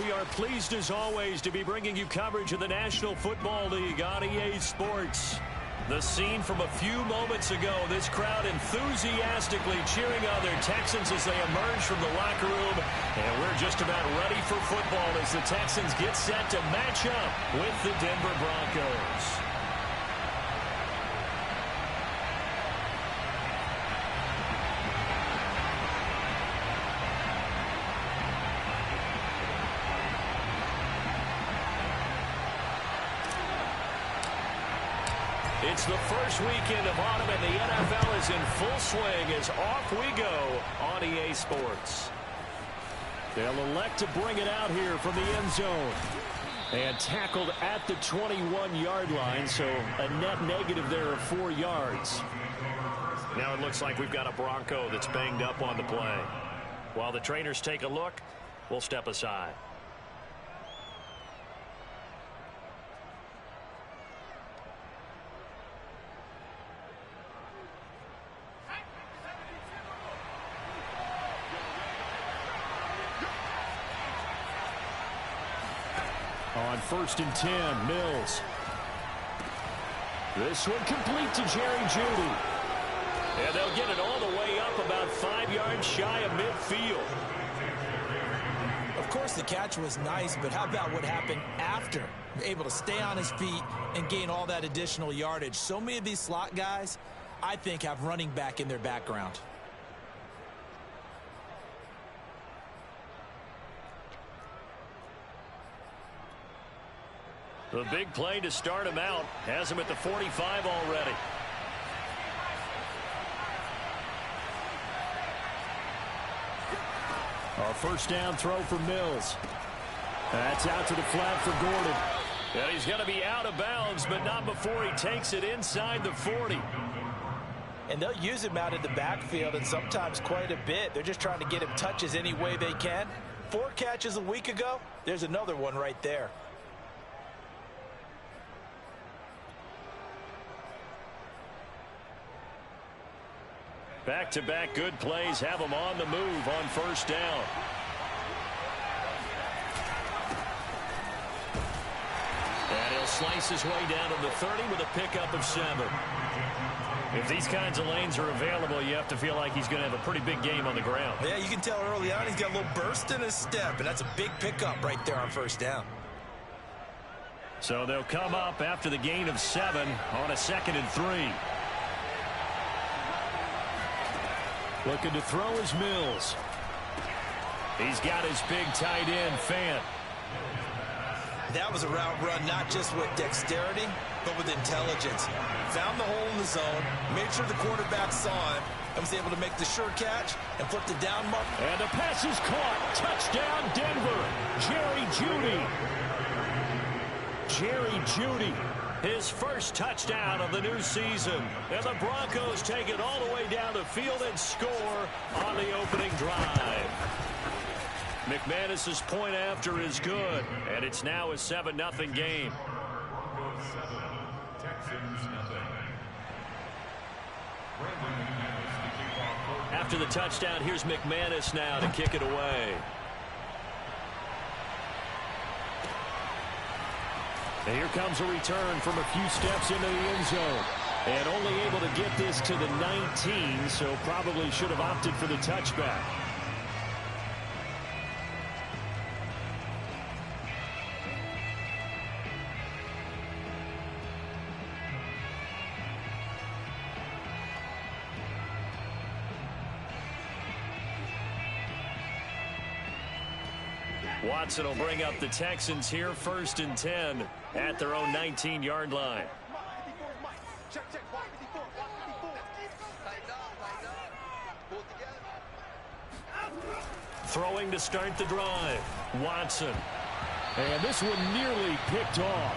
we are pleased as always to be bringing you coverage of the National Football League on EA Sports. The scene from a few moments ago, this crowd enthusiastically cheering on their Texans as they emerge from the locker room. And we're just about ready for football as the Texans get set to match up with the Denver Broncos. It's the first weekend of autumn, and the NFL is in full swing as off we go on EA Sports. They'll elect to bring it out here from the end zone. And tackled at the 21-yard line, so a net negative there of 4 yards. Now it looks like we've got a Bronco that's banged up on the play. While the trainers take a look, we'll step aside. On 1st and 10, Mills. This one complete to Jerry Jeudy. And they'll get it all the way up about 5 yards shy of midfield. Of course, the catch was nice, but how about what happened after? Able to stay on his feet and gain all that additional yardage. So many of these slot guys, I think, have running back in their background. The big play to start him out has him at the 45 already. A first down throw for Mills. That's out to the flat for Gordon. And he's going to be out of bounds, but not before he takes it inside the 40. And they'll use him out in the backfield, and sometimes quite a bit. They're just trying to get him touches any way they can. 4 catches a week ago, there's another one right there. Back-to-back good plays have him on the move on first down. And he'll slice his way down to the 30 with a pickup of 7. If these kinds of lanes are available, you have to feel like he's going to have a pretty big game on the ground. Yeah, you can tell early on he's got a little burst in his step, and that's a big pickup right there on first down. So they'll come up after the gain of 7 on a 2nd and 3. Looking to throw is Mills. He's got his big tight end, Fant. That was a route run not just with dexterity, but with intelligence. Found the hole in the zone, made sure the quarterback saw him, and was able to make the sure catch and flip the down mark. And the pass is caught. Touchdown, Denver. Jerry Jeudy. Jerry Jeudy. His first touchdown of the new season. And the Broncos take it all the way down the field and score on the opening drive. McManus's point after is good, and it's now a 7-0 game. After the touchdown, here's McManus now to kick it away. And here comes a return from a few steps into the end zone. And only able to get this to the 19, so probably should have opted for the touchback. Watson will bring up the Texans here 1st and 10 at their own 19-yard line. Throwing to start the drive, Watson. And this one nearly picked off.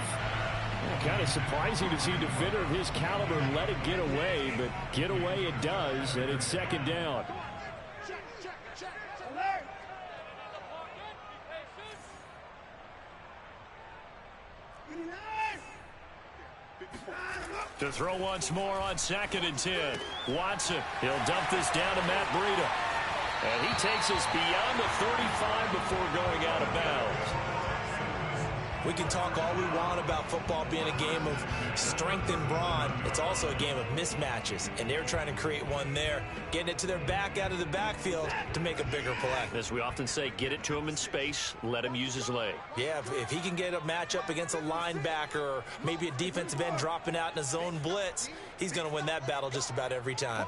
Kind of surprising to see a defender of his caliber let it get away, but get away it does, and it's 2nd down. To throw once more on 2nd and 10. Watson, he'll dump this down to Matt Breida. And he takes us beyond the 35 before going out of bounds. We can talk all we want about football being a game of strength and brawn. It's also a game of mismatches, and they're trying to create one there, getting it to their back out of the backfield to make a bigger play. As we often say, get it to him in space, let him use his leg. Yeah, if he can get a matchup against a linebacker or maybe a defensive end dropping out in a zone blitz, he's going to win that battle just about every time.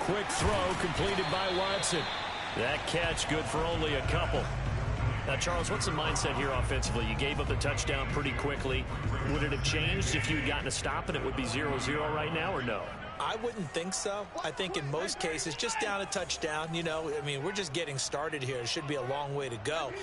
Quick throw completed by Watson. That catch good for only a couple. Now, Charles, what's the mindset here offensively? You gave up the touchdown pretty quickly. Would it have changed if you had gotten a stop and it would be 0-0 right now, or no? I wouldn't think so. I think in most cases, just down a touchdown, you know, I mean, we're just getting started here. It should be a long way to go.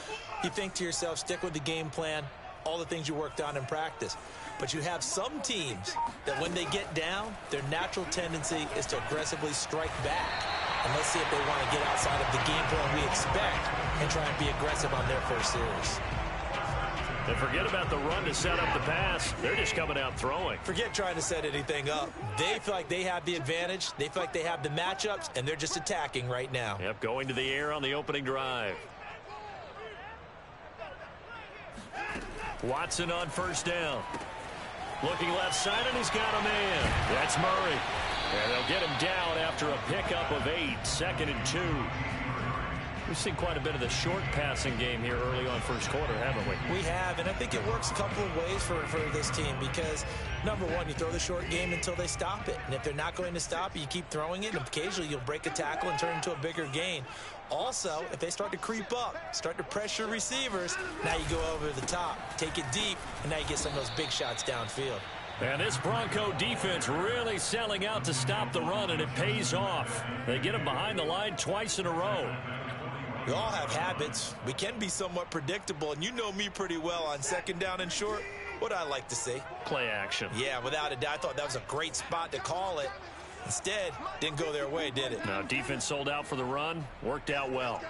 You think to yourself, stick with the game plan, all the things you worked on in practice. But you have some teams that when they get down, their natural tendency is to aggressively strike back. And let's see if they want to get outside of the game plan we expect and try and be aggressive on their first series. And forget about the run to set up the pass. They're just coming out throwing. Forget trying to set anything up. They feel like they have the advantage. They feel like they have the matchups, and they're just attacking right now. Yep, going to the air on the opening drive. Watson on first down. Looking left side, and he's got a man. That's Murray. And they'll get him down after a pickup of 8, 2nd and 2. We've seen quite a bit of the short passing game here early on first quarter, haven't we? We have, and I think it works a couple of ways for this team because, number one, you throw the short game until they stop it. And if they're not going to stop it, you keep throwing it, and occasionally you'll break a tackle and turn into a bigger gain. Also, if they start to creep up, start to pressure receivers, now you go over the top, take it deep, and now you get some of those big shots downfield. And this Bronco defense really selling out to stop the run, and it pays off. They get him behind the line twice in a row. We all have habits. We can be somewhat predictable, and you know me pretty well on second down and short. What I like to see? Play action. Yeah, without a doubt. I thought that was a great spot to call it. Instead, didn't go their way, did it? Now, defense sold out for the run. Worked out well.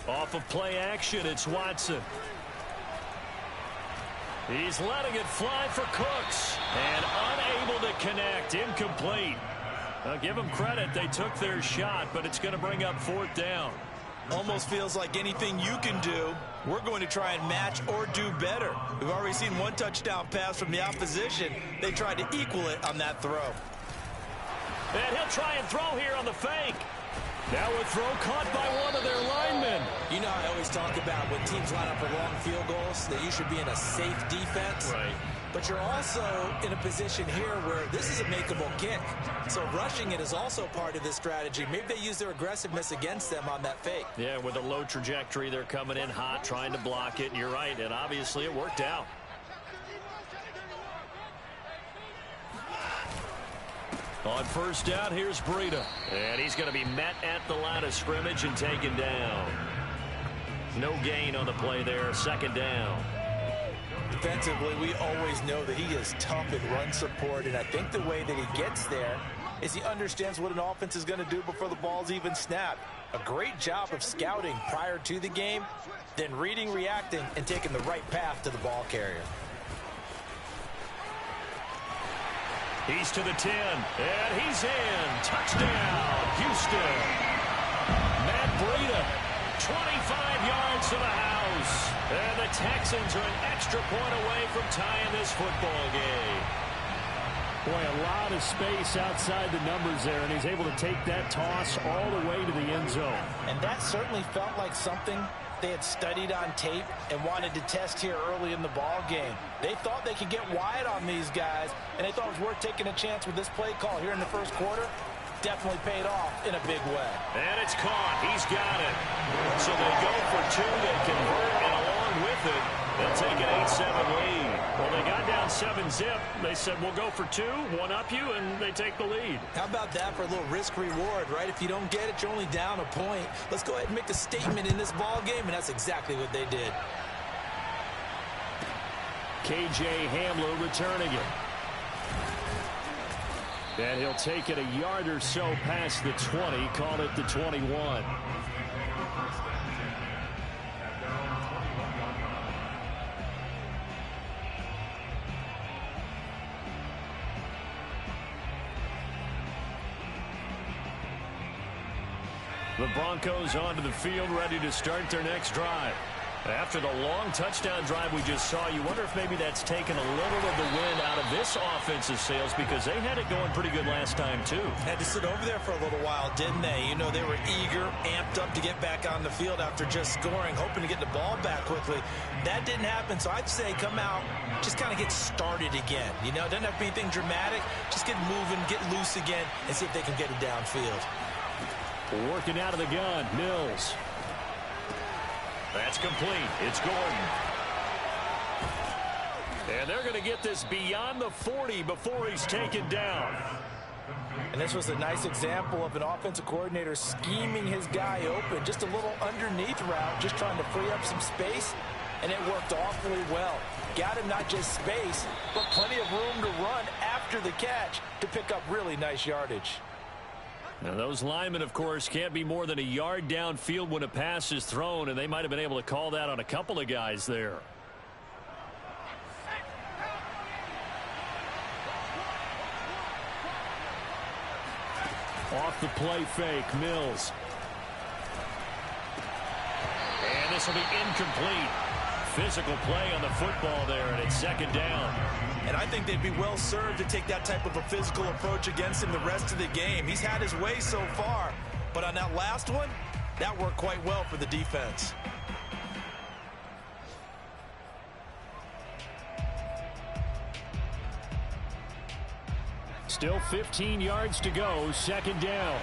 Off of play action, it's Watson. He's letting it fly for Cooks. And unable to connect. Incomplete. I'll give them credit. They took their shot, but it's going to bring up 4th down. Almost feels like anything you can do, we're going to try and match or do better. We've already seen one touchdown pass from the opposition. They tried to equal it on that throw. And he'll try and throw here on the fake. Now a throw caught by one of their linemen. You know I always talk about when teams line up for long field goals that you should be in a safe defense. Right. But you're also in a position here where this is a makeable kick. So rushing it is also part of this strategy. Maybe they use their aggressiveness against them on that fake. Yeah, with a low trajectory, they're coming in hot, trying to block it. And you're right, and obviously it worked out. On first down, here's Breida. And he's going to be met at the line of scrimmage and taken down. No gain on the play there, 2nd down. Defensively, we always know that he is tough in run support, and I think the way that he gets there is he understands what an offense is going to do before the ball's even snapped. A great job of scouting prior to the game, then reading, reacting, and taking the right path to the ball carrier. He's to the 10, and he's in. Touchdown, Houston. Matt Breida, 25 yards to the house. And the Texans are an extra point away from tying this football game. Boy, a lot of space outside the numbers there, and he's able to take that toss all the way to the end zone. And that certainly felt like something they had studied on tape and wanted to test here early in the ball game. They thought they could get wide on these guys, and they thought it was worth taking a chance with this play call here in the first quarter. Definitely paid off in a big way. And it's caught. He's got it. So they go for 2. They convert, and along with it, they'll take an 8-7 lead. Well, they got down 7-zip. They said, we'll go for 2, one up you, and they take the lead. How about that for a little risk-reward, right? If you don't get it, you're only down a point. Let's go ahead and make a statement in this ball game, and that's exactly what they did. K.J. Hamler returning it. And he'll take it a yard or so past the 20, call it the 21. The Broncos onto the field, ready to start their next drive. After the long touchdown drive we just saw, you wonder if maybe that's taken a little of the wind out of this offense's sails, because they had it going pretty good last time, too. Had to sit over there for a little while, didn't they? You know, they were eager, amped up to get back on the field after just scoring, hoping to get the ball back quickly. That didn't happen, so I'd say come out, just kind of get started again. You know, it doesn't have to be anything dramatic. Just get moving, get loose again, and see if they can get it downfield. Working out of the gun, Mills. That's complete. It's Gordon. And they're going to get this beyond the 40 before he's taken down. And this was a nice example of an offensive coordinator scheming his guy open. Just a little underneath route, just trying to free up some space. And it worked awfully well. Got him not just space, but plenty of room to run after the catch to pick up really nice yardage. Now, those linemen, of course, can't be more than a yard downfield when a pass is thrown, and they might have been able to call that on a couple of guys there. Off the play fake, Mills. And this will be incomplete. Physical play on the football there, and it's second down. And I think they'd be well served to take that type of a physical approach against him the rest of the game. He's had his way so far, but on that last one, that worked quite well for the defense. Still 15 yards to go, second down.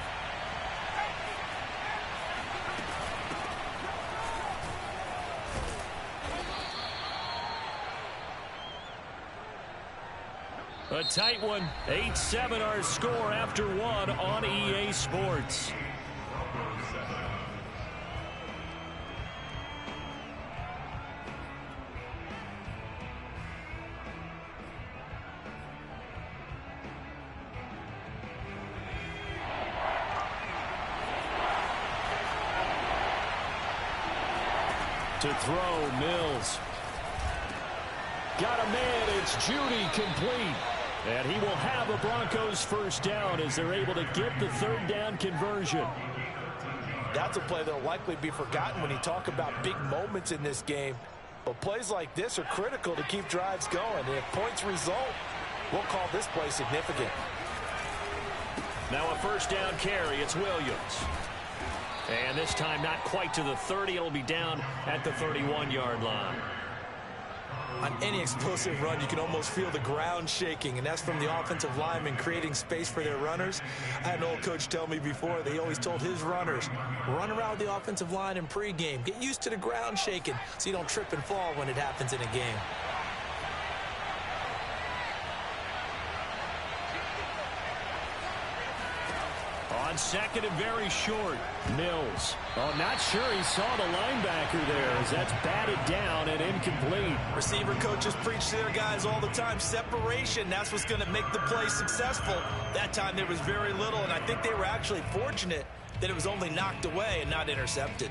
A tight one. 8-7 our score after one on EA Sports. To throw, Mills. Got a man, it's Judy, complete. And he will have a Broncos first down as they're able to get the third down conversion. That's a play that will likely be forgotten when you talk about big moments in this game. But plays like this are critical to keep drives going. And if points result, we'll call this play significant. Now a first down carry, it's Williams. And this time not quite to the 30. It'll be down at the 31-yard line. On any explosive run, you can almost feel the ground shaking, and that's from the offensive linemen creating space for their runners. I had an old coach tell me before, they always told his runners, run around the offensive line in pregame. Get used to the ground shaking so you don't trip and fall when it happens in a game. On second and very short, Mills. Oh, not sure he saw the linebacker there as that's batted down and incomplete. Receiver coaches preach to their guys all the time. Separation, that's what's going to make the play successful. That time there was very little, and I think they were actually fortunate that it was only knocked away and not intercepted.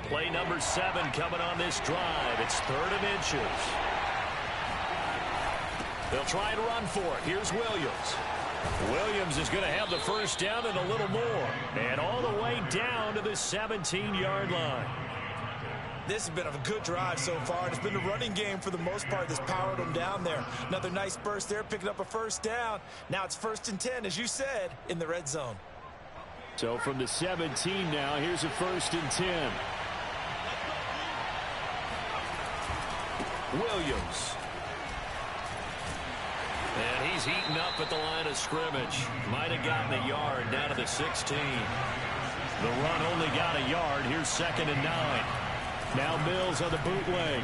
Play number 7 coming on this drive. It's 3rd and inches. They'll try and run for it. Here's Williams. Williams is going to have the first down and a little more. And all the way down to the 17-yard line. This has been a good drive so far. It's been the running game for the most part that's powered them down there. Another nice burst there, picking up a first down. Now it's 1st and 10, as you said, in the red zone. So from the 17 now, here's a 1st and 10. Williams. And he's heating up at the line of scrimmage. Might have gotten a yard down to the 16. The run only got a yard. Here's 2nd and 9. Now Mills on the bootleg.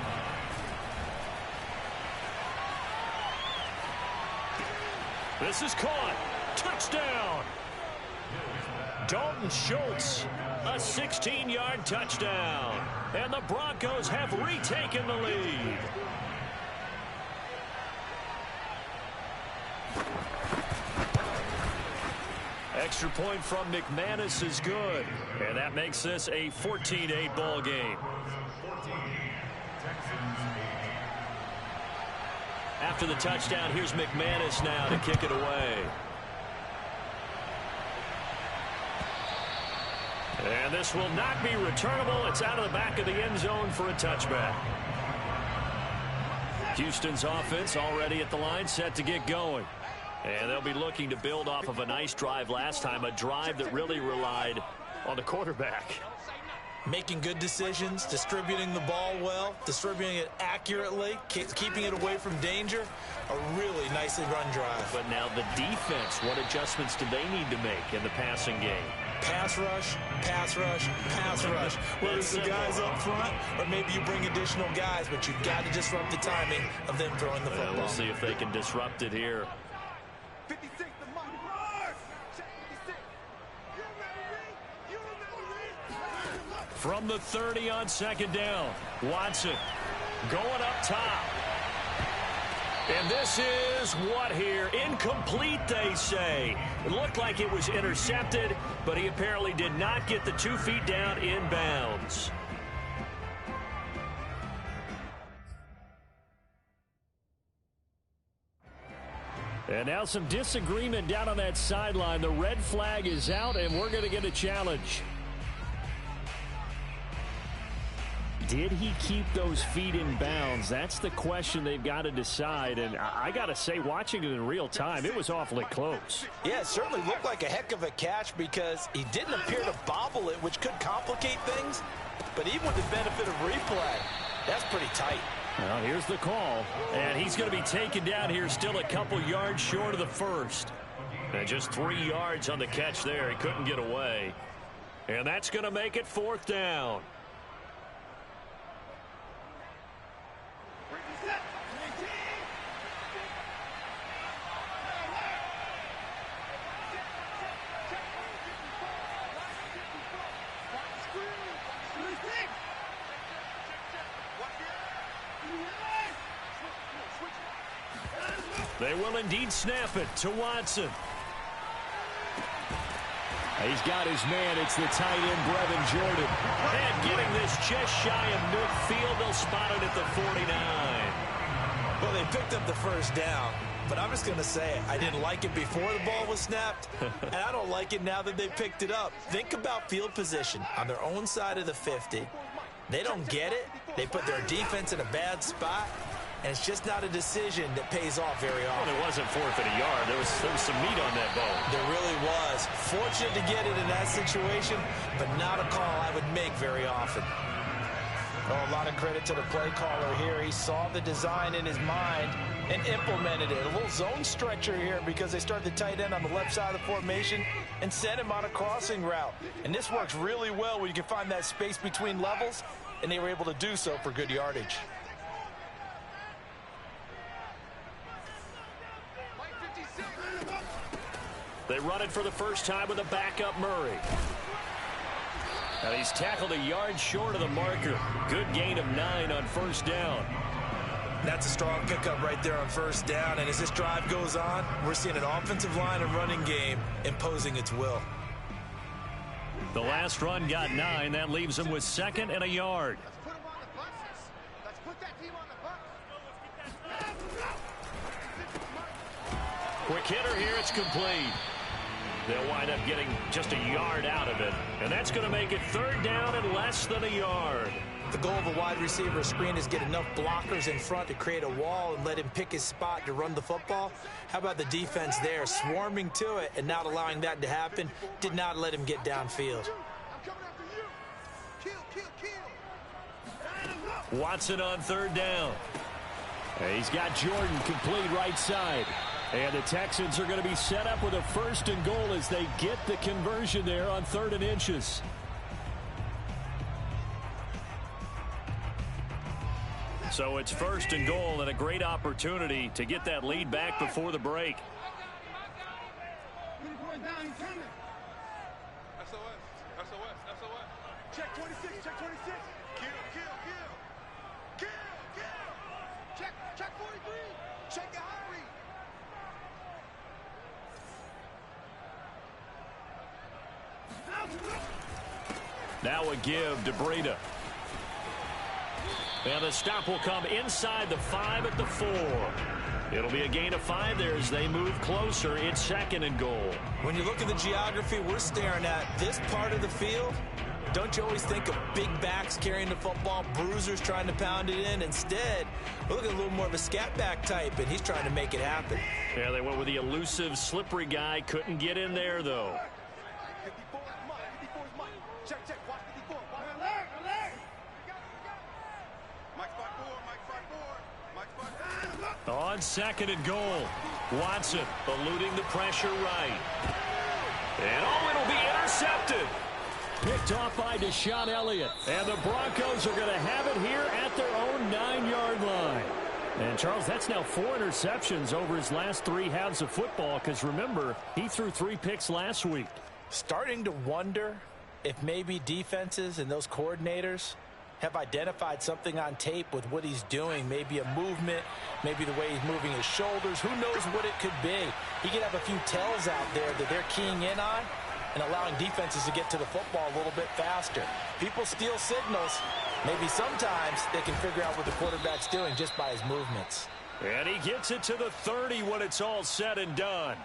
This is caught. Touchdown. Dalton Schultz, a 16-yard touchdown. And the Broncos have retaken the lead. Extra point from McManus is good. And that makes this a 14-8 ball game. After the touchdown, here's McManus now to kick it away. And this will not be returnable. It's out of the back of the end zone for a touchback. Houston's offense already at the line, set to get going. And they'll be looking to build off of a nice drive last time, a drive that really relied on the quarterback. Making good decisions, distributing the ball well, distributing it accurately, keeping it away from danger. A really nicely run drive. But now the defense, what adjustments do they need to make in the passing game? Pass rush, pass rush, pass rush. Whether it's the guys up front or maybe you bring additional guys, but you've got to disrupt the timing of them throwing the football. We'll see if they can disrupt it here. 56, From the 30 on second down, Watson going up top. And this is what here? Incomplete, they say. It looked like it was intercepted, but he apparently did not get the 2 feet down in bounds. And now some disagreement down on that sideline. The red flag is out, and we're going to get a challenge. Did he keep those feet in bounds? That's the question they've got to decide. And I got to say, watching it in real time, it was awfully close. Yeah, it certainly looked like a heck of a catch because he didn't appear to bobble it, which could complicate things. But even with the benefit of replay, that's pretty tight. Well, here's the call. And he's going to be taken down here still a couple yards short of the first. And just 3 yards on the catch there. He couldn't get away. And that's going to make it 4th down. They will indeed snap it to Watson. He's got his man. It's the tight end, Brevin Jordan. And getting this just shy of midfield. They'll spot it at the 49. Well, they picked up the first down, but I'm just going to say it. I didn't like it before the ball was snapped, and I don't like it now that they picked it up. Think about field position on their own side of the 50. They don't get it. They put their defense in a bad spot. And it's just not a decision that pays off very often. Well, it wasn't 4th and a yard. There was some meat on that bone. There really was. Fortunate to get it in that situation, but not a call I would make very often. Oh, a lot of credit to the play caller here. He saw the design in his mind and implemented it. A little zone stretcher here because they start the tight end on the left side of the formation and sent him on a crossing route. And this works really well when you can find that space between levels, and they were able to do so for good yardage. They run it for the first time with a backup Murray. And he's tackled a yard short of the marker. Good gain of 9 on first down. That's a strong pickup right there on first down. And as this drive goes on, we're seeing an offensive line and running game imposing its will. The last run got 9. That leaves him with 2nd and a yard. Let's put that team on the bus. Quick hitter here. It's complete. They'll wind up getting just a yard out of it. And that's going to make it 3rd down and less than a yard. The goal of a wide receiver screen is get enough blockers in front to create a wall and let him pick his spot to run the football. How about the defense there, swarming to it and not allowing that to happen? Did not let him get downfield. Watson on 3rd down. He's got Jordan complete right side. And the Texans are going to be set up with a 1st and goal as they get the conversion there on 3rd and inches. So it's 1st and goal and a great opportunity to get that lead back before the break. Check 26, check 26. Kill. Check 43. Check your high read. Now a give to Breida. And the stop will come inside the 5 at the 4. It'll be a gain of 5 there as they move closer. It's 2nd and goal. When you look at the geography we're staring at, this part of the field, don't you always think of big backs carrying the football, bruisers trying to pound it in? Instead, we're looking at a little more of a scat back type, and he's trying to make it happen. Yeah, they went with the elusive, slippery guy. Couldn't get in there, though. 54 is mine. 54 is mine. Check, watch 54. Watch. Mike spot 4, Mike spot 4. Mike spot 4. On 2nd and goal. Watson eluding the pressure right. And it'll be intercepted. Picked off by Deshaun Elliott. And the Broncos are going to have it here at their own 9-yard line. And, Charles, that's now 4 interceptions over his last 3 halves of football because, remember, he threw 3 picks last week. Starting to wonder if maybe defenses and those coordinators have identified something on tape with what he's doing. Maybe a movement, maybe the way he's moving his shoulders. Who knows what it could be? He could have a few tells out there that they're keying in on and allowing defenses to get to the football a little bit faster. People steal signals. Maybe sometimes they can figure out what the quarterback's doing just by his movements. And he gets it to the 30 when it's all said and done.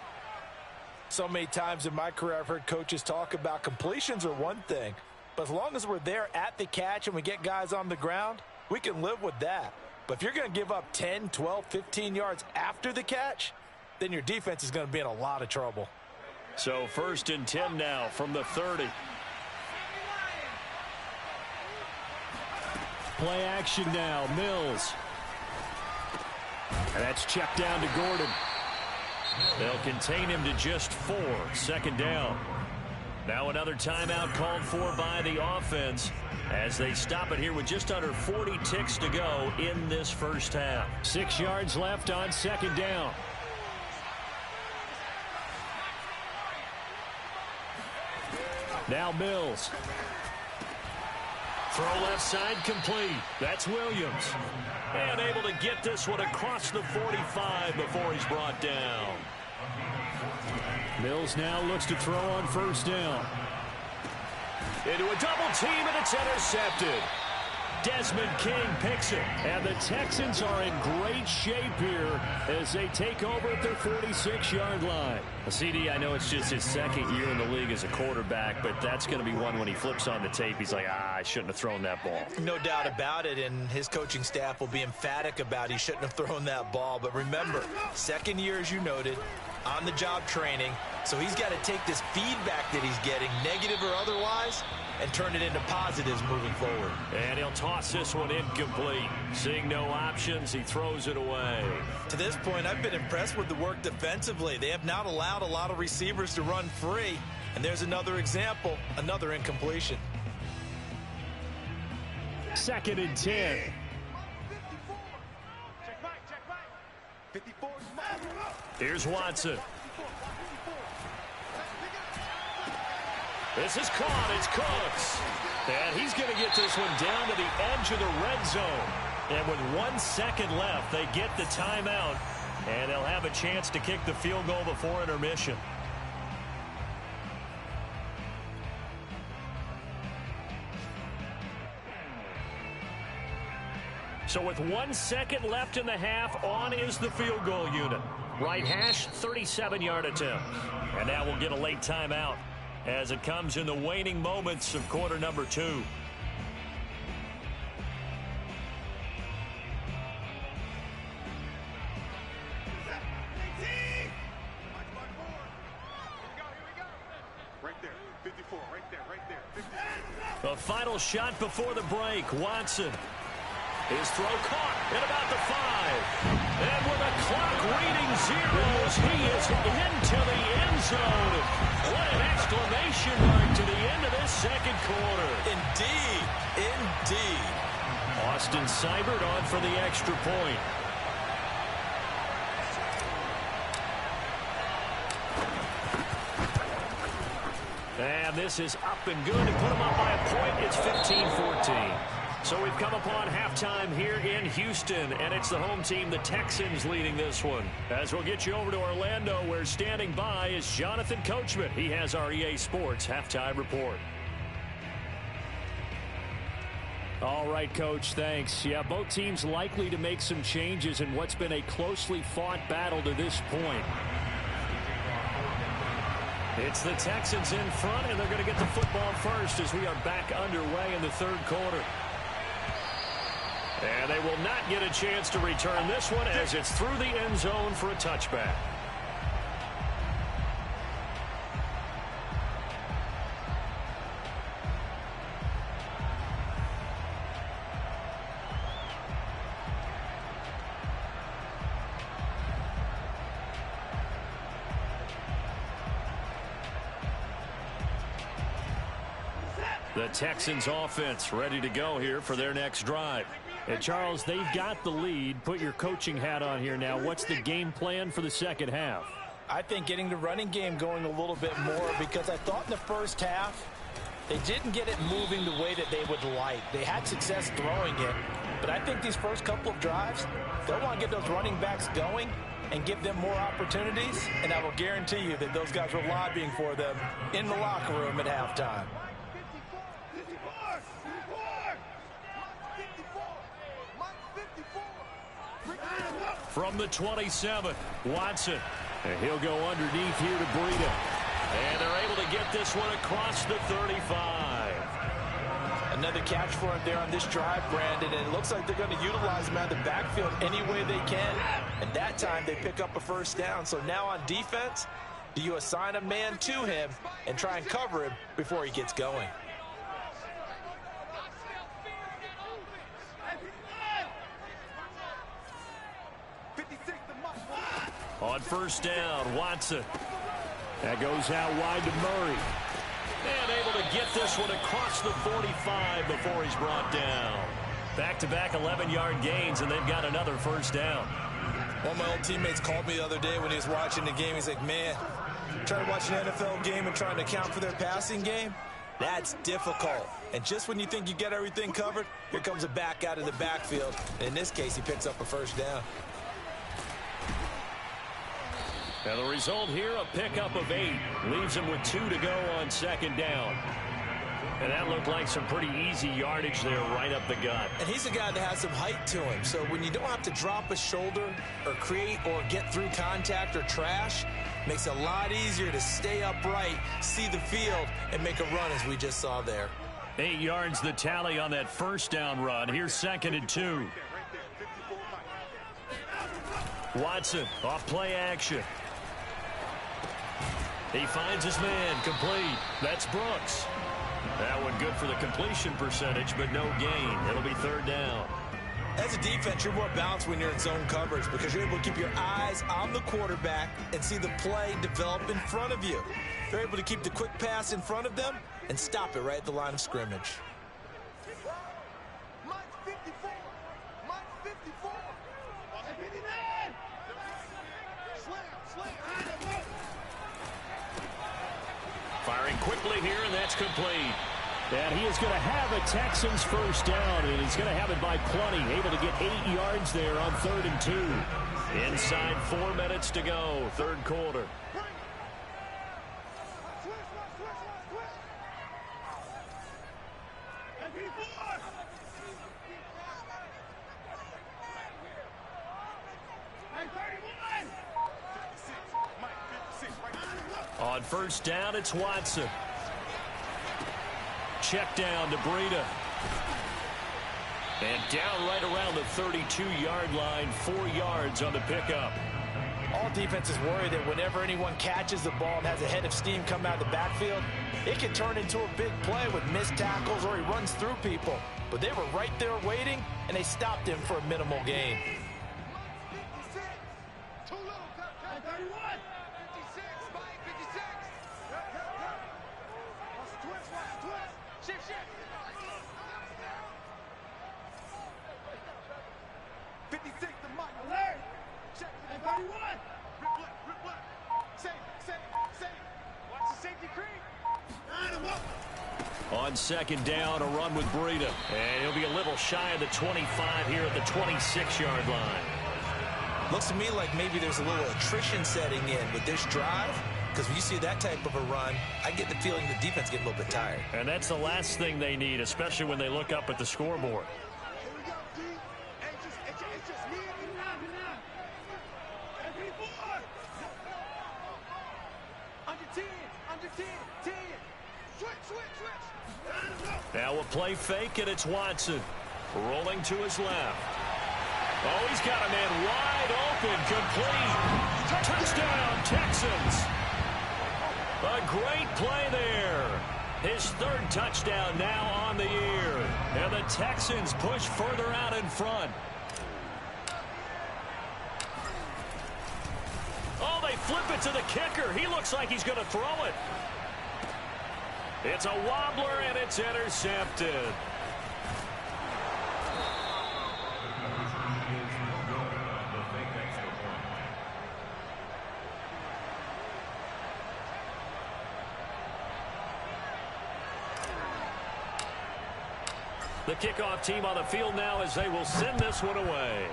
So many times in my career I've heard coaches talk about completions are one thing, but as long as we're there at the catch and we get guys on the ground, we can live with that. But if you're going to give up 10, 12, 15 yards after the catch, then your defense is going to be in a lot of trouble. So 1st and 10 now from the 30. Play action now, Mills. And that's checked down to Gordon. They'll contain him to just 4. 2nd down. Now another timeout called for by the offense as they stop it here with just under 40 ticks to go in this first half. 6 yards left on 2nd down. Now Mills. Throw left side complete. That's Williams. And able to get this one across the 45 before he's brought down. Mills now looks to throw on 1st down. Into a double team, and it's intercepted. Desmond King picks it. And the Texans are in great shape here as they take over at their 46-yard line. CD, I know it's just his 2nd year in the league as a quarterback, but that's going to be one when he flips on the tape. He's like, I shouldn't have thrown that ball. No doubt about it, and his coaching staff will be emphatic about he shouldn't have thrown that ball. But remember, 2nd year, as you noted, on-the-job training, so he's got to take this feedback that he's getting, negative or otherwise, and turn it into positives moving forward. And he'll toss this one incomplete. Seeing no options, he throws it away. To this point, I've been impressed with the work defensively. They have not allowed a lot of receivers to run free. And there's another example, another incompletion. 2nd and 10. Check back. 54 is mine. Here's Watson. This is caught. It's Cooks. And he's going to get this one down to the edge of the red zone. And with 1 second left, they get the timeout. And they'll have a chance to kick the field goal before intermission. So with 1 second left in the half, on is the field goal unit. Right hash, 37-yard attempt. And now we'll get a late timeout as it comes in the waning moments of quarter number 2. Right there, 54, right there, 54. The final shot before the break, Watson. His throw caught at about the 5. And with the clock reading zeros, he is into the end zone. What an exclamation mark to the end of this 2nd quarter. Indeed. Austin Seibert on for the extra point. And this is up and good to put them up by a point. It's 15-14. So we've come upon halftime here in Houston, and it's the home team, the Texans, leading this one. As we'll get you over to Orlando, where standing by is Jonathan Coachman. He has our EA Sports halftime report. All right, Coach, thanks. Yeah, both teams likely to make some changes in what's been a closely fought battle to this point. It's the Texans in front, and they're going to get the football first as we are back underway in the third quarter. And they will not get a chance to return this one as it's through the end zone for a touchback. The Texans offense ready to go here for their next drive. And Charles, they've got the lead. Put your coaching hat on here now. What's the game plan for the second half? I think getting the running game going a little bit more, because I thought in the first half they didn't get it moving the way that they would like. They had success throwing it, but I think these first couple of drives, they'll want to get those running backs going and give them more opportunities, and I will guarantee you that those guys were lobbying for them in the locker room at halftime. From the 27, Watson. And he'll go underneath here to Breida. And they're able to get this one across the 35. Another catch for him there on this drive, Brandon, and it looks like they're going to utilize him out of the backfield any way they can. And that time they pick up a first down. So now on defense, do you assign a man to him and try and cover him before he gets going? On first down, Watson. That goes out wide to Murray. And able to get this one across the 45 before he's brought down. Back-to-back 11-yard gains, and they've got another first down. One of my old teammates called me the other day when he was watching the game. He's like, man, trying to watch an NFL game and trying to account for their passing game, that's difficult. And just when you think you get everything covered, here comes a back out of the backfield. And in this case, he picks up a first down. And the result here, a pickup of 8. Leaves him with 2 to go on second down. And that looked like some pretty easy yardage there right up the gut. And he's a guy that has some height to him. So when you don't have to drop a shoulder or create or get through contact or trash, makes it a lot easier to stay upright, see the field, and make a run as we just saw there. 8 yards the tally on that first down run. Here's 2nd and 2. Watson off play action. He finds his man, complete. That's Brooks. That one good for the completion percentage, but no gain. It'll be 3rd down. As a defense, you're more balanced when you're in zone coverage because you're able to keep your eyes on the quarterback and see the play develop in front of you. They're able to keep the quick pass in front of them and stop it right at the line of scrimmage. Firing quickly here, and that's complete. And he is going to have a Texans first down, and he's going to have it by plenty. Able to get 8 yards there on 3rd and 2. Inside 4 minutes to go, third quarter. On first down, it's Watson. Check down to Breida. And down right around the 32-yard line, 4 yards on the pickup. All defenses worry that whenever anyone catches the ball and has a head of steam come out of the backfield, it can turn into a big play with missed tackles or he runs through people. But they were right there waiting, and they stopped him for a minimal gain. On second down, a run with Breida. And he'll be a little shy of the 25 here at the 26-yard line. Looks to me like maybe there's a little attrition setting in with this drive. Because when you see that type of a run, I get the feeling the defense get a little bit tired. And that's the last thing they need, especially when they look up at the scoreboard. Here we go, D. It's just me and you. Every boy. Under 10. Under 10. 10. Switch. Now a play fake, and it's Watson. Rolling to his left. Oh, he's got a man wide open. Complete. Touchdown, Texans. A great play there. His third touchdown now on the year. And the Texans push further out in front. Oh, they flip it to the kicker. He looks like he's going to throw it. It's a wobbler, and it's intercepted. The kickoff team on the field now as they will send this one away.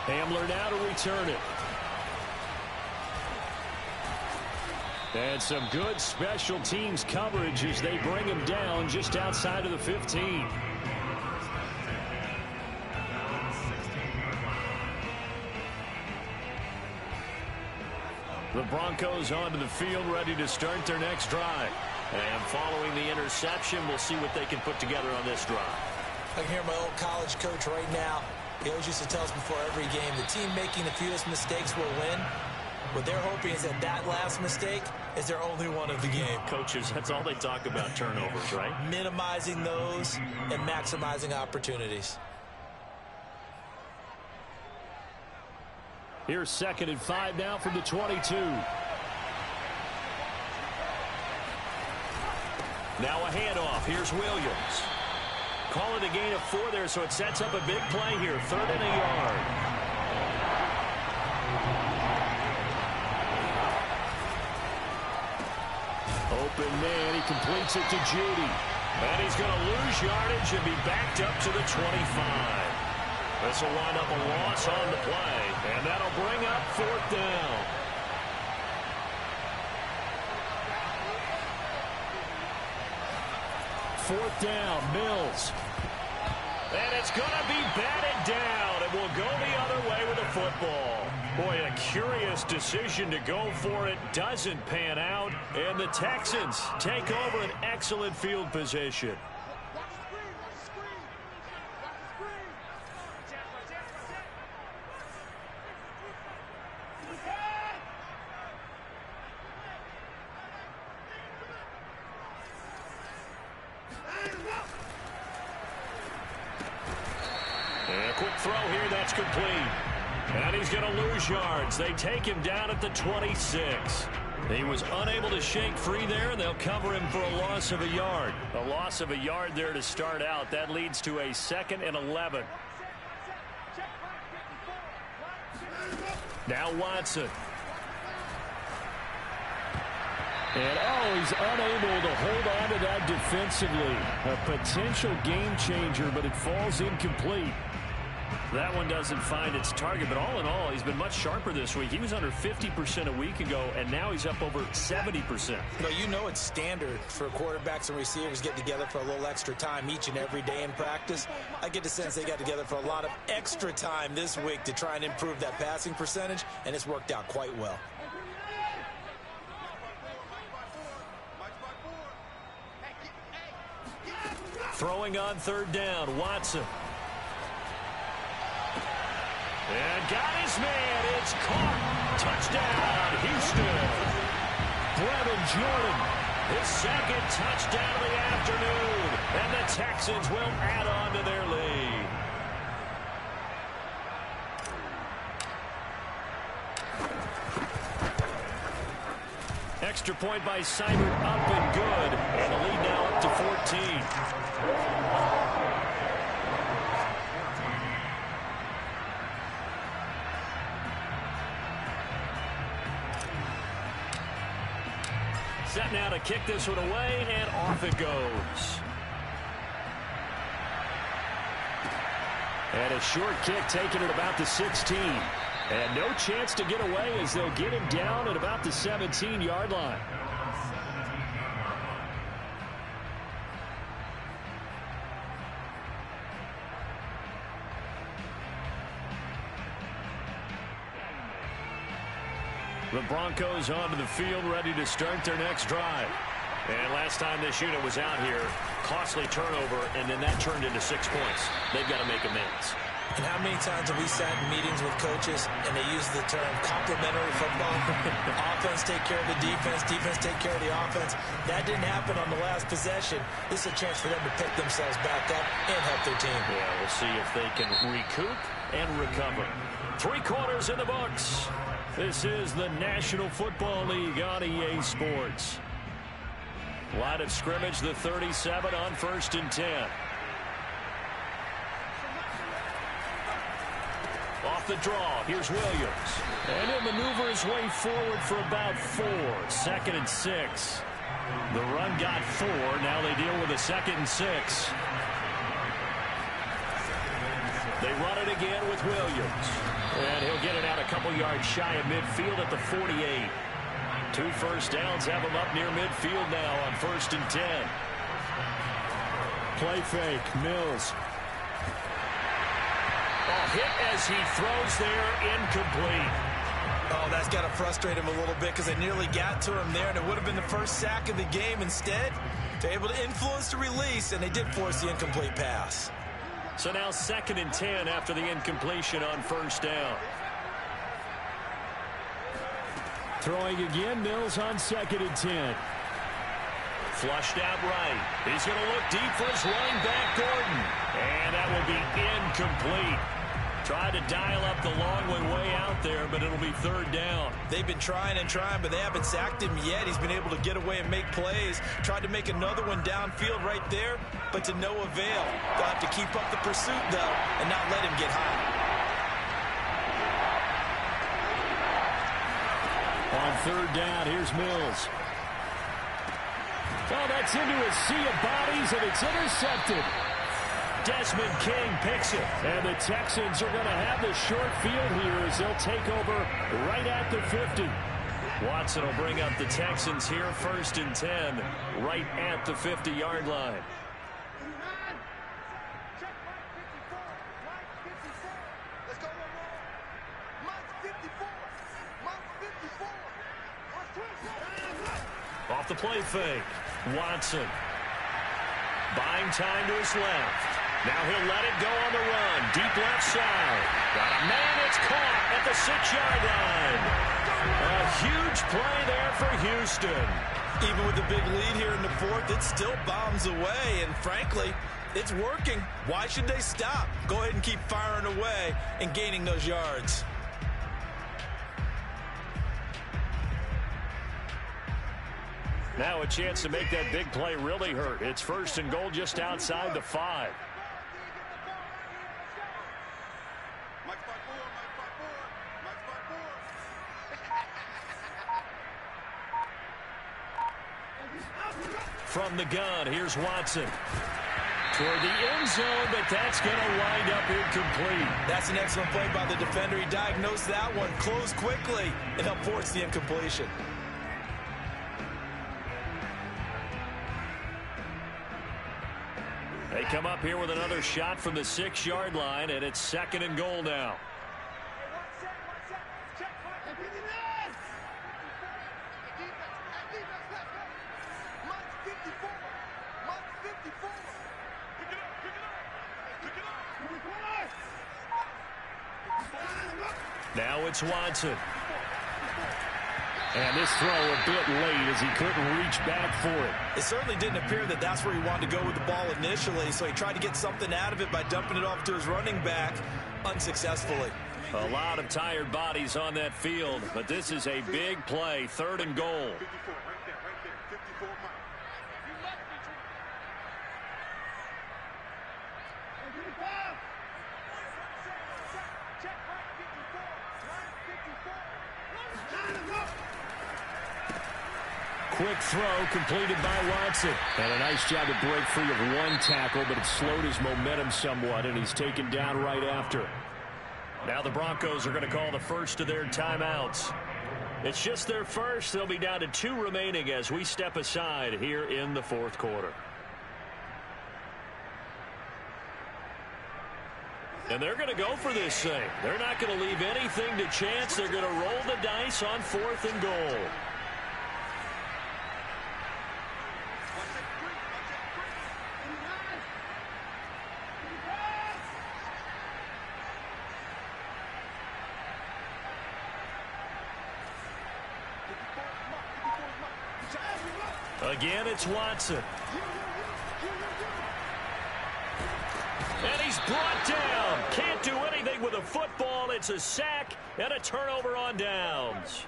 Hamler now to return it. And some good special teams coverage as they bring him down just outside of the 15. The Broncos onto the field, ready to start their next drive. And following the interception, we'll see what they can put together on this drive. I can hear my old college coach right now. He always used to tell us before every game, the team making the fewest mistakes will win. What they're hoping is that last mistake is their only one of the game. Coaches, that's all they talk about, turnovers, right? Minimizing those and maximizing opportunities. Here's 2nd and 5 now from the 22. Now a handoff. Here's Williams. Call it a gain of 4 there, so it sets up a big play here. 3rd and a yard. Open man. He completes it to Judy. And he's going to lose yardage and be backed up to the 25. This will wind up a loss on the play. And that'll bring up 4th down. Fourth down, Mills. And it's going to be batted down. It will go the other way with the football. Boy, a curious decision to go for it. Doesn't pan out. And the Texans take over an excellent field position. And a quick throw here, that's complete. And he's going to lose yards. They take him down at the 26. He was unable to shake free there, and they'll cover him for a loss of a yard. A loss of a yard there to start out. That leads to a 2nd and 11. Now Watson. And, oh, he's unable to hold on to that defensively. A potential game changer, but it falls incomplete. That one doesn't find its target, but all in all, he's been much sharper this week. He was under 50% a week ago, and now he's up over 70%. Well, you know it's standard for quarterbacks and receivers getting together for a little extra time each and every day in practice. I get the sense they got together for a lot of extra time this week to try and improve that passing percentage, and it's worked out quite well. Throwing on 3rd down, Watson. And got his man. It's caught. Touchdown, Houston. Brevin Jordan, his 2nd touchdown of the afternoon. And the Texans will add on to their lead. Extra point by Seibert, up and good. And the lead now up to 14. Set now to kick this one away, and off it goes. And a short kick taken at about the 16. And no chance to get away as they'll get him down at about the 17-yard line. The Broncos onto the field, ready to start their next drive. And last time this unit was out here, costly turnover, and then that turned into 6 points. They've got to make amends. And how many times have we sat in meetings with coaches and they use the term complementary football? Offense take care of the defense, defense take care of the offense. That didn't happen on the last possession. This is a chance for them to pick themselves back up and help their team. Yeah, we'll see if they can recoup and recover. 3 quarters in the books. This is the National Football League on EA Sports. Line of scrimmage, the 37 on 1st and 10. Off the draw, here's Williams. And he'll maneuver his way forward for about 4. 2nd and 6. The run got 4. Now they deal with a 2nd and 6. They run it again with Williams. And he'll get it out a couple yards shy of midfield at the 48. 2 first downs have him up near midfield now on 1st and 10. Play fake, Mills. Hit as he throws there, incomplete. Oh, that's got to frustrate him a little bit because they nearly got to him there, and it would have been the first sack of the game. Instead, they're able to influence the release, and they did force the incomplete pass. So now 2nd and 10 after the incompletion on 1st down. Throwing again, Mills on 2nd and 10. Flushed out right. He's going to look deep for his running back, Gordon. And that will be incomplete. Tried to dial up the long way out there, but it'll be 3rd down. They've been trying and trying, but they haven't sacked him yet. He's been able to get away and make plays. Tried to make another one downfield right there, but to no avail. They'll have to keep up the pursuit, though, and not let him get high. On 3rd down, here's Mills. Oh, that's into a sea of bodies, and it's intercepted. Desmond King picks it. And the Texans are going to have the short field here as they'll take over right at the 50. Watson will bring up the Texans here, 1st and 10, right at the 50-yard line. Let's go, Mike 54. Off the play fake. Watson. Buying time to his left. Now he'll let it go on the run. Deep left side. Got a man. It's caught at the 6-yard line. A huge play there for Houston. Even with the big lead here in the 4th, it still bombs away. And frankly, it's working. Why should they stop? Go ahead and keep firing away and gaining those yards. Now a chance to make that big play really hurt. It's 1st and goal just outside the 5. From the gun, here's Watson. Toward the end zone, but that's going to wind up incomplete. That's an excellent play by the defender. He diagnosed that one, closed quickly, and helped force the incompletion. They come up here with another shot from the 6-yard line, and it's 2nd and goal now. Now it's Watson. And this throw a bit late as he couldn't reach back for it. It certainly didn't appear that that's where he wanted to go with the ball initially, so he tried to get something out of it by dumping it off to his running back unsuccessfully. A lot of tired bodies on that field, but this is a big play, 3rd and goal. Quick throw completed by Watson. And a nice job to break free of one tackle, but it slowed his momentum somewhat, and he's taken down right after. Now the Broncos are going to call the first of their timeouts. It's just their first. They'll be down to 2 remaining as we step aside here in the fourth quarter. And they're going to go for this thing. They're not going to leave anything to chance. They're going to roll the dice on 4th and goal. Again, it's Watson. And he's brought down. Can't do anything with a football. It's a sack and a turnover on downs.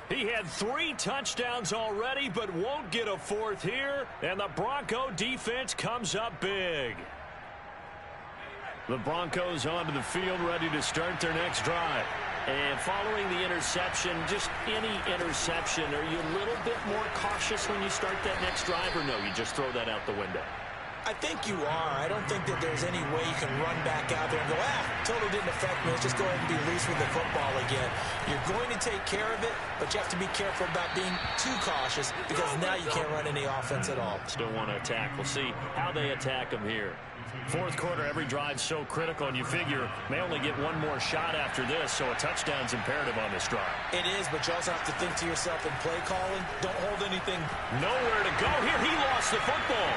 He had 3 touchdowns already, but won't get a 4th here. And the Bronco defense comes up big. The Broncos onto the field, ready to start their next drive. And following the interception, just any interception, are you a little bit more cautious when you start that next drive, or no, you just throw that out the window? I think you are. I don't think that there's any way you can run back out there and go, totally didn't affect me. Let's just go ahead and be loose with the football again. You're going to take care of it, but you have to be careful about being too cautious because now you can't run any offense at all. Still want to attack. We'll see how they attack them here. Fourth quarter, every drive's so critical, and you figure may only get one more shot after this, so a touchdown's imperative on this drive. It is, but you also have to think to yourself in play calling, don't hold anything. Nowhere to go here. He lost the football.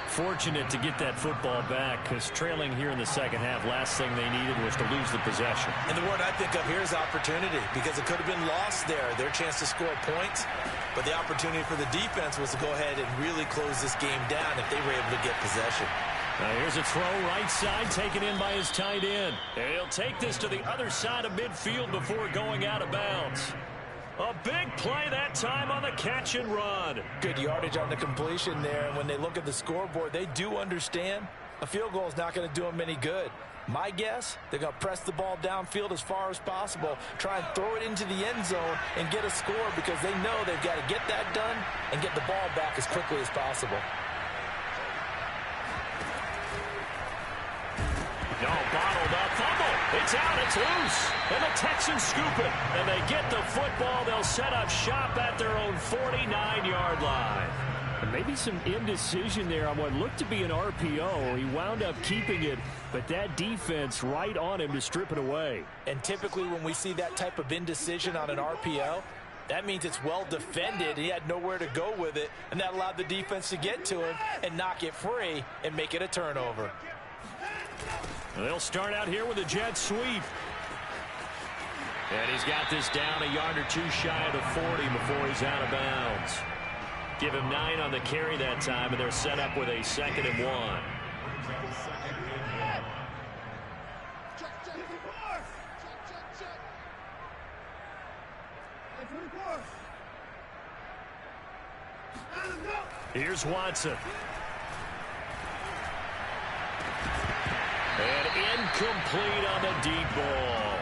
Fortunate to get that football back because trailing here in the second half, last thing they needed was to lose the possession. And the word I think of here is opportunity because it could have been lost there, their chance to score points. But the opportunity for the defense was to go ahead and really close this game down if they were able to get possession. Now here's a throw right side taken in by his tight end. And he'll take this to the other side of midfield before going out of bounds. A big play that time on the catch and run. Good yardage on the completion there. And when they look at the scoreboard, they do understand a field goal is not going to do them any good. My guess, they're going to press the ball downfield as far as possible, try and throw it into the end zone and get a score because they know they've got to get that done and get the ball back as quickly as possible. No, bottled up, fumble. It's out, it's loose. And the Texans scoop it. And they get the football. They'll set up shop at their own 49-yard line. And maybe some indecision there on what looked to be an RPO. He wound up keeping it, but that defense right on him to strip it away. And typically when we see that type of indecision on an RPO, that means it's well defended. He had nowhere to go with it, and that allowed the defense to get to him and knock it free and make it a turnover. They'll start out here with a jet sweep. And he's got this down a yard or two shy of the 40 before he's out of bounds. Give him 9 on the carry that time, and they're set up with a 2nd and 1. Here's Watson. And incomplete on the deep ball.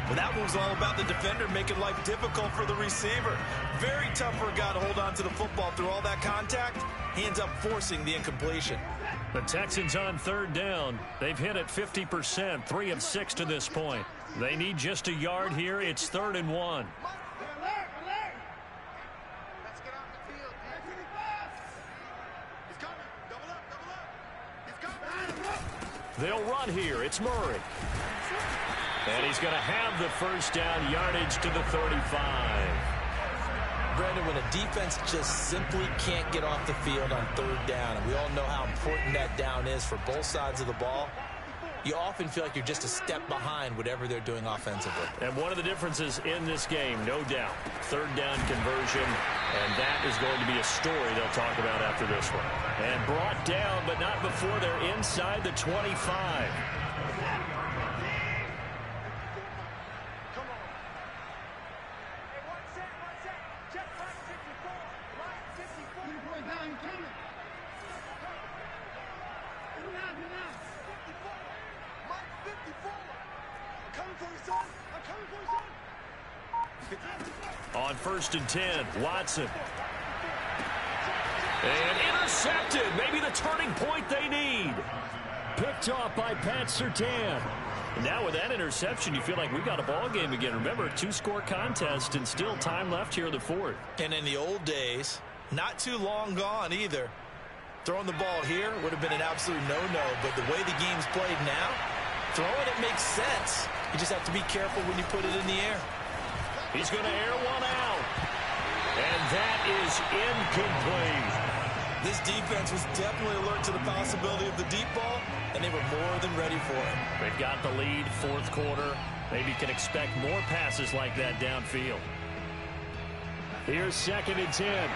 Well, that was all about the defender making life difficult for the receiver. Very tough for a guy to hold on to the football through all that contact. He ends up forcing the incompletion. The Texans on 3rd down. They've hit it 50%, 3 of 6 to this point. They need just a yard here. It's 3rd and 1. Let's get off the field. He's coming. Double up, double up. He's coming. They'll run here. It's Murray. And he's going to have the first down, yardage to the 35. Brandon, when a defense just simply can't get off the field on 3rd down, and we all know how important that down is for both sides of the ball, you often feel like you're just a step behind whatever they're doing offensively. And one of the differences in this game, no doubt, 3rd down conversion, and that is going to be a story they'll talk about after this one. And brought down, but not before they're inside the 25. On 1st and 10, Watson. And intercepted. Maybe the turning point they need. picked off by Pat Surtain. And now with that interception, you feel like we got a ball game again. Remember, a two-score contest and still time left here in the fourth. And in the old days, not too long gone either, throwing the ball here would have been an absolute no-no. But the way the game's played now, throwing it makes sense. You just have to be careful when you put it in the air. He's going to air one out. And that is incomplete. This defense was definitely alert to the possibility of the deep ball, and they were more than ready for it. They've got the lead, fourth quarter. Maybe can expect more passes like that downfield. Here's 2nd and 10.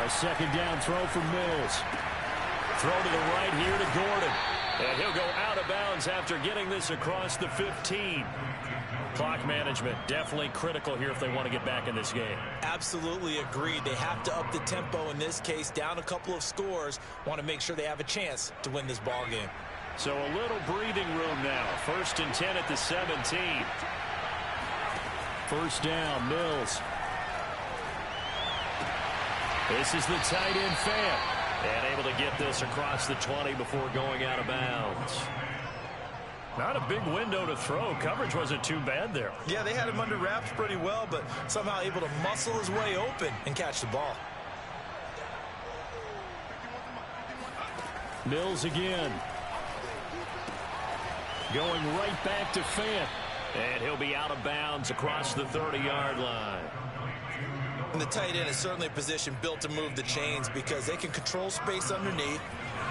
Our 2nd down throw from Mills. Throw to the right here to Gordon. And he'll go out of bounds after getting this across the 15. Clock management definitely critical here if they want to get back in this game. Absolutely agreed. They have to up the tempo in this case, down a couple of scores. Want to make sure they have a chance to win this ball game. So a little breathing room now. 1st and 10 at the 17. First down, Mills. This is the tight end Fant. And able to get this across the 20 before going out of bounds. Not a big window to throw. Coverage wasn't too bad there. Yeah, they had him under wraps pretty well, but somehow able to muscle his way open and catch the ball. Mills again. Going right back to Fant. And he'll be out of bounds across the 30-yard line. And the tight end is certainly a position built to move the chains because they can control space underneath.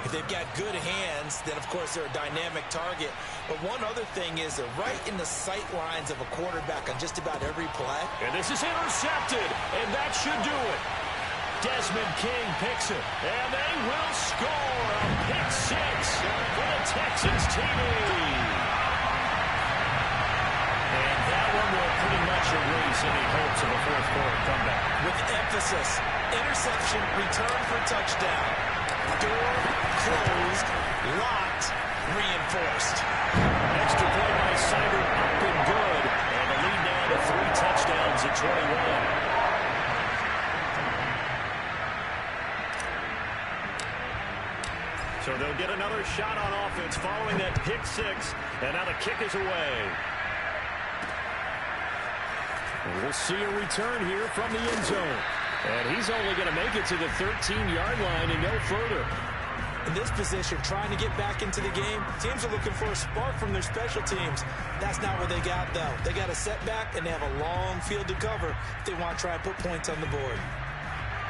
If they've got good hands, then, of course, they're a dynamic target. But one other thing is they're right in the sight lines of a quarterback on just about every play. And this is intercepted, and that should do it. Desmond King picks it, and they will score a pick six for the Texans TV. And that one will pretty much erase any hopes of a fourth quarter comeback. With emphasis, interception, return for touchdown. Door closed, locked, reinforced. Extra point by Seibert, up and good. And the lead now to 3 touchdowns at 21. So they'll get another shot on offense following that pick six. And now the kick is away. And we'll see a return here from the end zone. And he's only going to make it to the 13-yard line and no further. In this position, trying to get back into the game, teams are looking for a spark from their special teams. That's not what they got, though. They got a setback, and they have a long field to cover if they want to try and put points on the board.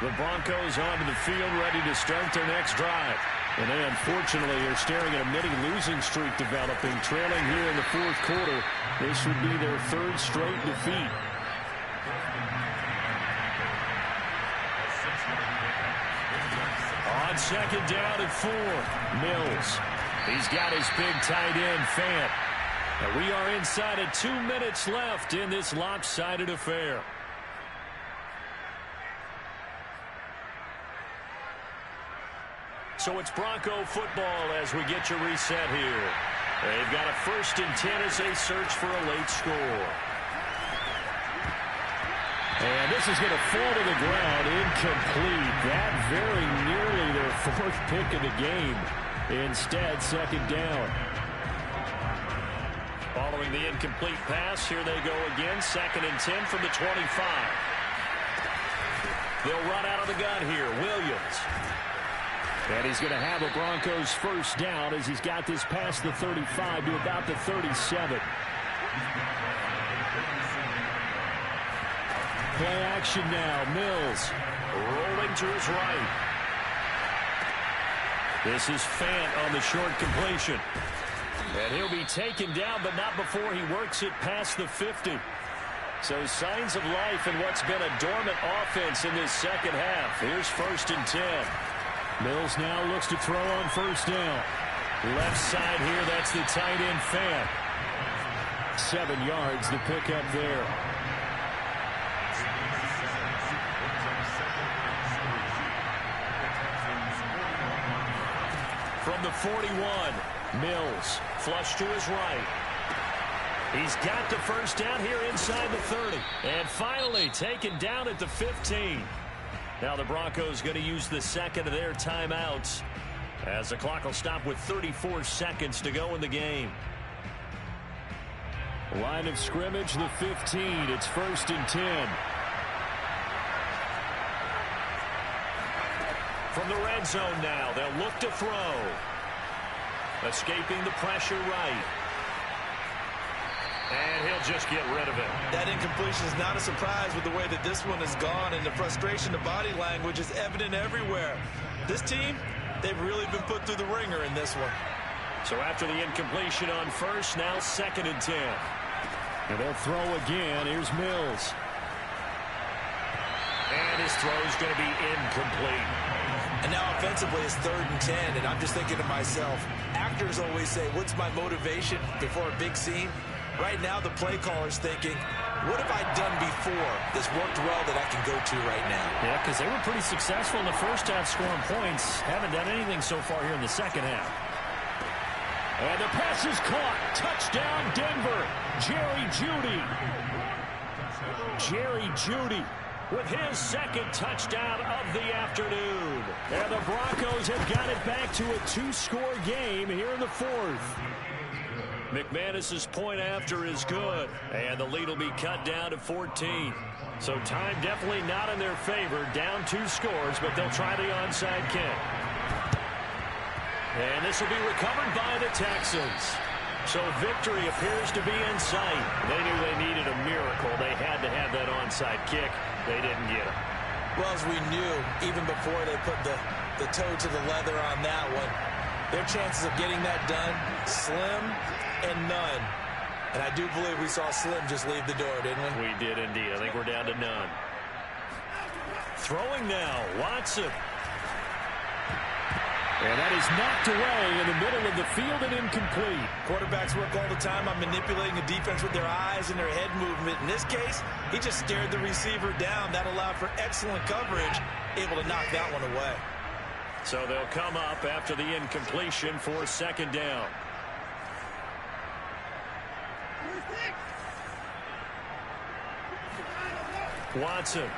The Broncos onto the field, ready to start their next drive. And they, unfortunately, are staring at a mini-losing streak developing, trailing here in the fourth quarter. This would be their 3rd straight defeat. On 2nd down and 4, Mills. He's got his big tight end, Fant. And we are inside of 2 minutes left in this lopsided affair. So it's Bronco football as we get you reset here. They've got a 1st and 10 as they search for a late score. And this is going to fall to the ground, incomplete. That very nearly their 4th pick of the game. Instead, 2nd down. Following the incomplete pass, here they go again. 2nd and 10 from the 25. They'll run out of the gun here. Williams. And he's going to have a Broncos 1st down as he's got this past the 35 to about the 37. Play action now. Mills rolling to his right. This is Fant on the short completion. And he'll be taken down, but not before he works it past the 50. So signs of life in what's been a dormant offense in this second half. Here's 1st and 10. Mills now looks to throw on 1st down. Left side here, that's the tight end Fant. 7 yards, the pickup there. From the 41, Mills, flush to his right. He's got the 1st down here inside the 30. And finally taken down at the 15. Now the Broncos going to use the second of their timeouts as the clock will stop with 34 seconds to go in the game. Line of scrimmage, the 15. It's 1st and 10. From the red zone now, they'll look to throw. Escaping the pressure right. And he'll just get rid of it. That incompletion is not a surprise with the way that this one has gone, and the frustration, the body language is evident everywhere. This team, they've really been put through the ringer in this one. So after the incompletion on first, now 2nd and 10. And they'll throw again. Here's Mills. And his throw is going to be incomplete. And now offensively it's 3rd and 10, and I'm just thinking to myself, actors always say, what's my motivation before a big scene? Right now the play caller's thinking, what have I done before that's worked well that I can go to right now? Yeah, because they were pretty successful in the first half scoring points. Haven't done anything so far here in the second half. And the pass is caught. Touchdown, Denver. Jerry Jeudy. Jerry Jeudy with his second touchdown of the afternoon. And the Broncos have got it back to a 2-score game here in the 4th. McManus's point after is good. And the lead will be cut down to 14. So time definitely not in their favor. Down 2 scores, but they'll try the onside kick. And this will be recovered by the Texans. So victory appears to be in sight. They knew they needed a miracle. They had to have that onside kick. They didn't get it. Well, as we knew, even before they put the toe to the leather on that one, their chances of getting that done, slim and none. And I do believe we saw Slim just leave the door, didn't we? We did indeed. I think we're down to none. Throwing now, Watson. And that is knocked away in the middle of the field and incomplete. Quarterbacks work all the time on manipulating the defense with their eyes and their head movement. In this case, he just stared the receiver down. That allowed for excellent coverage, able to knock that one away. So they'll come up after the incompletion for 2nd down. Watson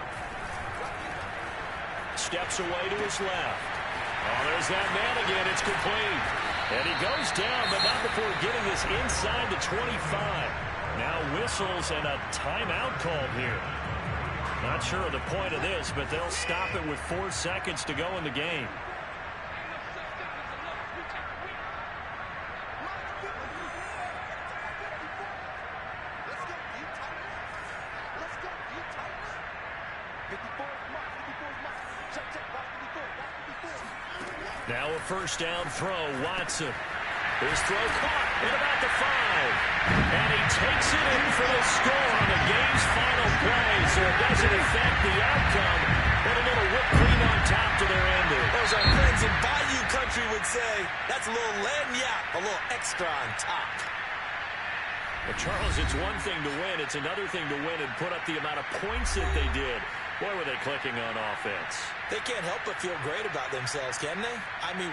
steps away to his left. Oh, there's that man again. It's complete. And he goes down, but not before getting this inside the 25. Now whistles and a timeout called here. Not sure of the point of this, but they'll stop it with 4 seconds to go in the game. Now a 1st down throw, Watson. His throw caught at about the 5. And he takes it in for the score on the game's final play. So it doesn't affect the outcome, but a little whipped cream on top to their ending. As our friends in Bayou Country would say, that's a little lagniappe, a little extra on top. Well, Charles, it's one thing to win. It's another thing to win and put up the amount of points that they did. Boy, were they clicking on offense. They can't help but feel great about themselves, can they? I mean,